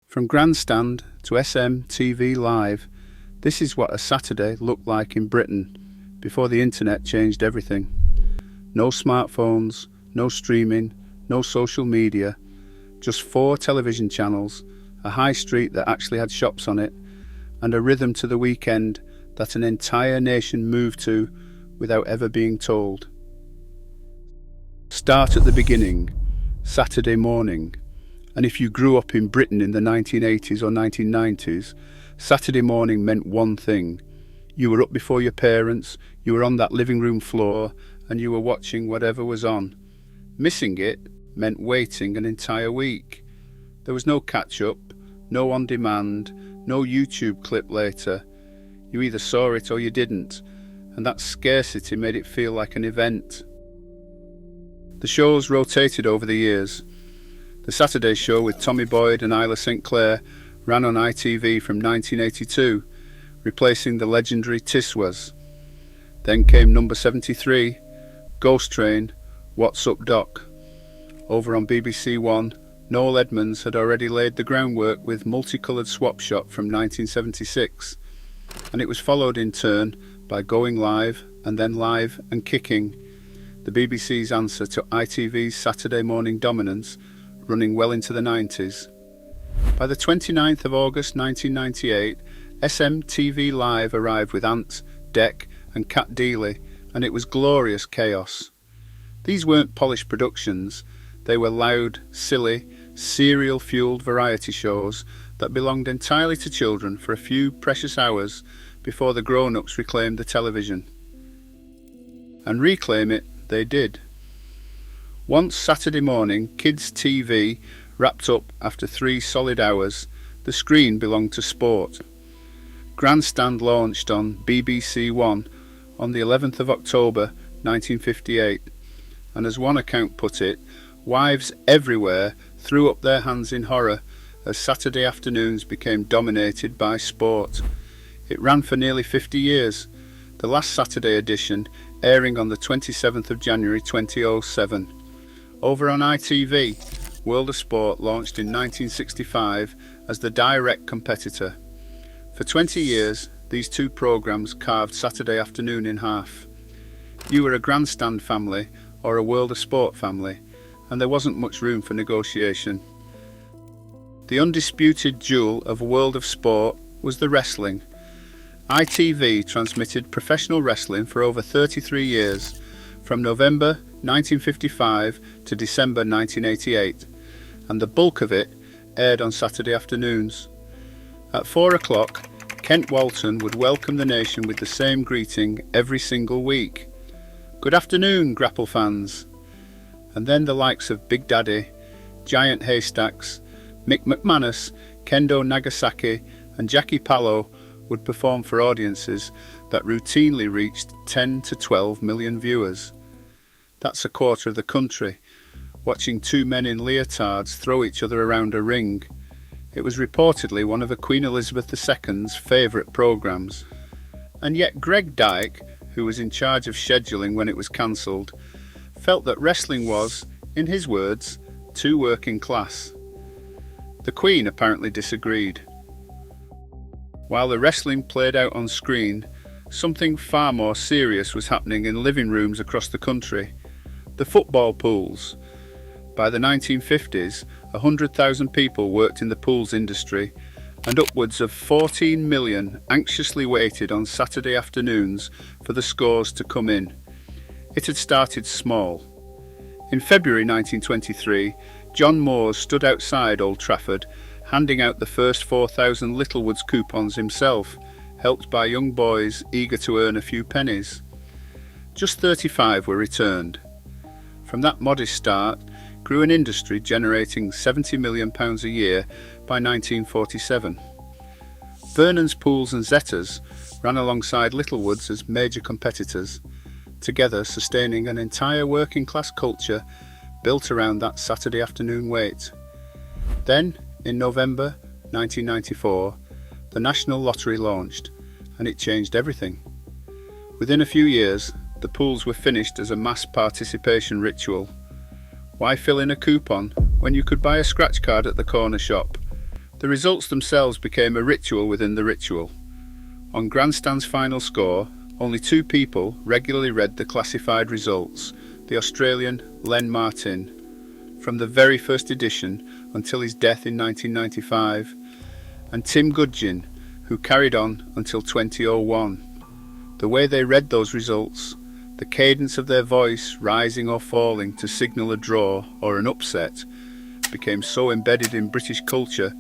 From Grandstand to SMTV Live, this is what a Saturday looked like in Britain before the internet changed everything. No smartphones, no streaming, no social media, just 4 television channels, a high street that actually had shops on it, and a rhythm to the weekend that an entire nation moved to without ever being told. Start at the beginning, Saturday morning. And if you grew up in Britain in the 1980s or 1990s, Saturday morning meant one thing. You were up before your parents, you were on that living room floor, and you were watching whatever was on. Missing it meant waiting an entire week. There was no catch-up, no on-demand, no YouTube clip later. You either saw it or you didn't, and that scarcity made it feel like an event. The shows rotated over the years. The Saturday show with Tommy Boyd and Isla St. Clair ran on ITV from 1982, replacing the legendary Tiswas. Then came number 73, Ghost Train, What's Up Doc. Over on BBC One, Noel Edmonds had already laid the groundwork with Multicoloured Swap Shop from 1976, and it was followed in turn by Going Live and then Live and Kicking, the BBC's answer to ITV's Saturday morning dominance, running well into the 90s. By the 29th of August 1998, SMTV Live arrived with Ant, Dec and Cat Deeley, and it was glorious chaos. These weren't polished productions, they were loud, silly, serial-fueled variety shows that belonged entirely to children for a few precious hours before the grown-ups reclaimed the television. And reclaim it they did. Once Saturday morning, kids' TV wrapped up after 3 solid hours, the screen belonged to sport. Grandstand launched on BBC One on the 11th of October 1958, and as one account put it, wives everywhere threw up their hands in horror as Saturday afternoons became dominated by sport. It ran for nearly 50 years, the last Saturday edition airing on the 27th of January 2007. Over on ITV, World of Sport launched in 1965 as the direct competitor. For 20 years, these two programmes carved Saturday afternoon in half. You were a Grandstand family or a World of Sport family, and there wasn't much room for negotiation. The undisputed jewel of World of Sport was the wrestling. ITV transmitted professional wrestling for over 33 years, from November 1955 to December 1988, and the bulk of it aired on Saturday afternoons. At 4 o'clock, Kent Walton would welcome the nation with the same greeting every single week. "Good afternoon, grapple fans." And then the likes of Big Daddy, Giant Haystacks, Mick McManus, Kendo Nagasaki and Jackie Pallo would perform for audiences that routinely reached 10 to 12 million viewers. That's a quarter of the country, watching 2 men in leotards throw each other around a ring. It was reportedly one of Queen Elizabeth II's favourite programmes. And yet Greg Dyke, who was in charge of scheduling when it was cancelled, felt that wrestling was, in his words, too working class. The Queen apparently disagreed. While the wrestling played out on screen, something far more serious was happening in living rooms across the country. The football pools. By the 1950s, 100,000 people worked in the pools industry, and upwards of 14 million anxiously waited on Saturday afternoons for the scores to come in. It had started small. In February 1923, John Moores stood outside Old Trafford, handing out the first 4,000 Littlewoods coupons himself, helped by young boys eager to earn a few pennies. Just 35 were returned. From that modest start grew an industry generating £70 million a year by 1947. Vernon's Pools and Zetta's ran alongside Littlewoods as major competitors, together sustaining an entire working class culture built around that Saturday afternoon wait. Then, in November 1994, the National Lottery launched, and it changed everything. Within a few years, the pools were finished as a mass participation ritual. Why fill in a coupon when you could buy a scratch card at the corner shop? The results themselves became a ritual within the ritual. On Grandstand's final score, only two people regularly read the classified results: the Australian Len Martin, from the very first edition until his death in 1995, and Tim Goodgin, who carried on until 2001. The way they read those results, the cadence of their voice rising or falling to signal a draw or an upset, became so embedded in British culture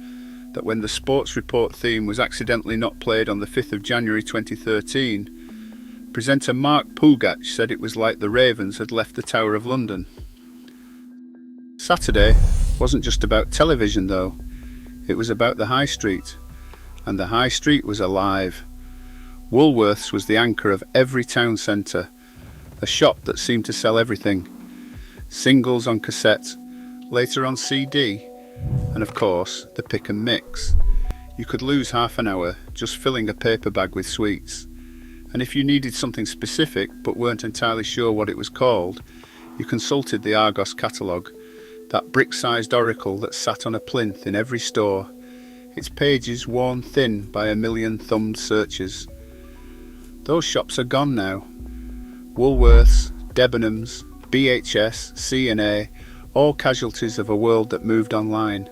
that when the sports report theme was accidentally not played on the 5th of January 2013, presenter Mark Pugach said it was like the Ravens had left the Tower of London. Saturday wasn't just about television though, it was about the High Street, and the High Street was alive. Woolworths was the anchor of every town centre, a shop that seemed to sell everything: singles on cassette, later on CD, and of course the pick and mix. You could lose half an hour just filling a paper bag with sweets, and if you needed something specific but weren't entirely sure what it was called, you consulted the Argos catalogue, that brick-sized oracle that sat on a plinth in every store, its pages worn thin by a million thumbed searches. Those shops are gone now. Woolworths, Debenhams, BHS, C&A, all casualties of a world that moved online.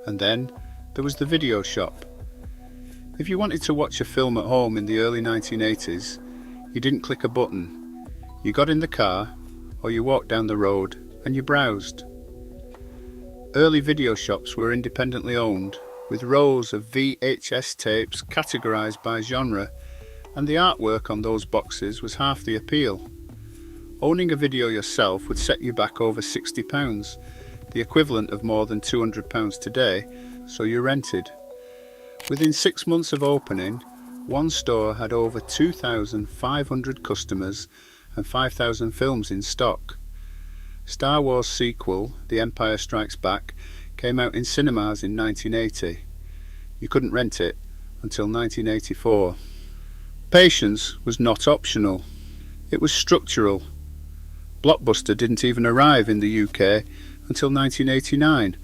And then there was the video shop. If you wanted to watch a film at home in the early 1980s, you didn't click a button. You got in the car, or you walked down the road, and you browsed. Early video shops were independently owned, with rows of VHS tapes categorised by genre, and the artwork on those boxes was half the appeal. Owning a video yourself would set you back over £60, the equivalent of more than £200 today, so you rented. Within 6 months of opening, one store had over 2,500 customers and 5,000 films in stock. Star Wars sequel, The Empire Strikes Back, came out in cinemas in 1980. You couldn't rent it until 1984. Patience was not optional. It was structural. Blockbuster didn't even arrive in the UK until 1989,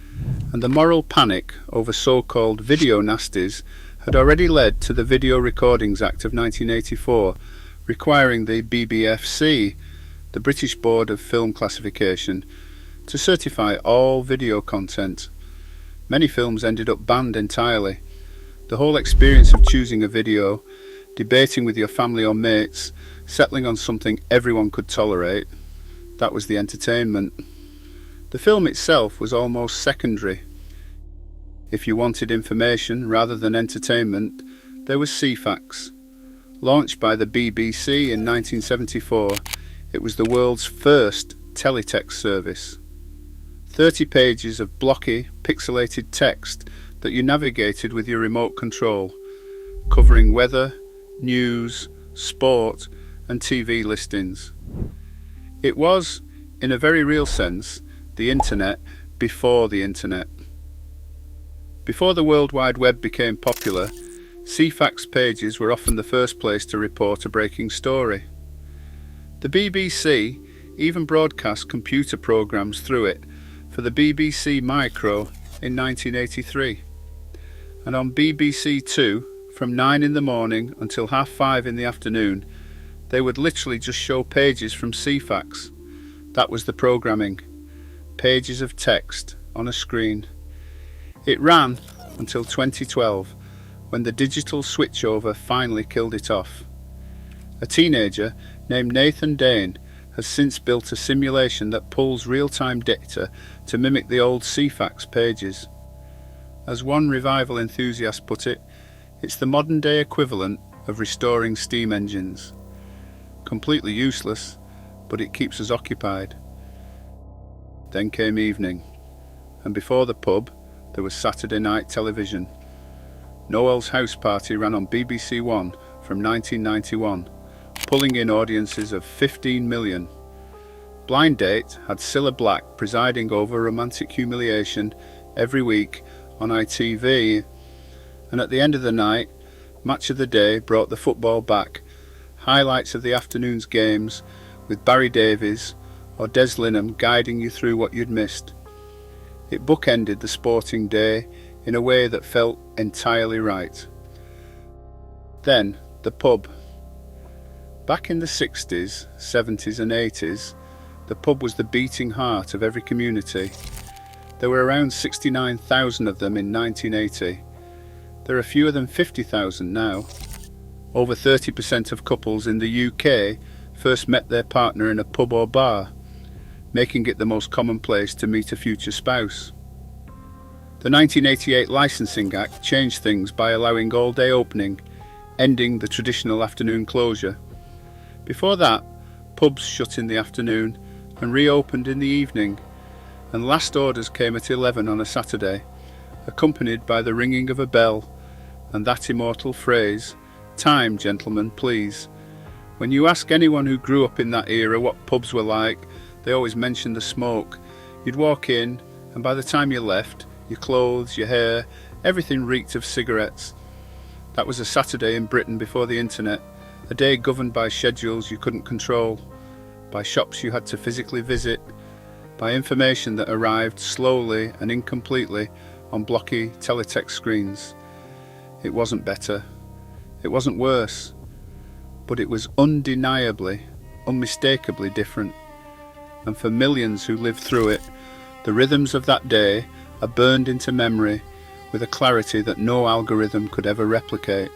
and the moral panic over so-called video nasties had already led to the Video Recordings Act of 1984, requiring the BBFC, the British Board of Film Classification, to certify all video content. Many films ended up banned entirely. The whole experience of choosing a video, debating with your family or mates, settling on something everyone could tolerate, that was the entertainment. The film itself was almost secondary. If you wanted information rather than entertainment, there was CFAX. Launched by the BBC in 1974, it was the world's first teletext service. 30 pages of blocky, pixelated text that you navigated with your remote control, covering weather, news, sport, and TV listings. It was, in a very real sense, the internet before the internet. Before the World Wide Web became popular, CFAX pages were often the first place to report a breaking story. The BBC even broadcast computer programmes through it for the BBC Micro in 1983. And on BBC Two, from 9 in the morning until 5:30 in the afternoon, they would literally just show pages from CFAX. That was the programming. Pages of text on a screen. It ran until 2012, when the digital switchover finally killed it off. A teenager named Nathan Dane has since built a simulation that pulls real-time data to mimic the old CFAX pages. As one revival enthusiast put it, it's the modern-day equivalent of restoring steam engines. Completely useless, but it keeps us occupied. Then came evening, and before the pub, there was Saturday night television. Noel's House Party ran on BBC One from 1991, pulling in audiences of 15 million. Blind Date had Cilla Black presiding over romantic humiliation every week on ITV, and at the end of the night, Match of the Day brought the football back, highlights of the afternoon's games with Barry Davies or Des Lynam guiding you through what you'd missed. It bookended the sporting day in a way that felt entirely right. Then, the pub. Back in the 60s, 70s and 80s, the pub was the beating heart of every community. There were around 69,000 of them in 1980. There are fewer than 50,000 now. Over 30% of couples in the UK first met their partner in a pub or bar, making it the most common place to meet a future spouse. The 1988 Licensing Act changed things by allowing all-day opening, ending the traditional afternoon closure. Before that, pubs shut in the afternoon and reopened in the evening, and last orders came at 11 on a Saturday, accompanied by the ringing of a bell and that immortal phrase, "Time, gentlemen, please." When you ask anyone who grew up in that era what pubs were like, they always mention the smoke. You'd walk in, and by the time you left, your clothes, your hair, everything reeked of cigarettes. That was a Saturday in Britain before the internet, a day governed by schedules you couldn't control, by shops you had to physically visit, by information that arrived slowly and incompletely on blocky teletext screens. It wasn't better. It wasn't worse. But it was undeniably, unmistakably different. And for millions who lived through it, the rhythms of that day are burned into memory with a clarity that no algorithm could ever replicate.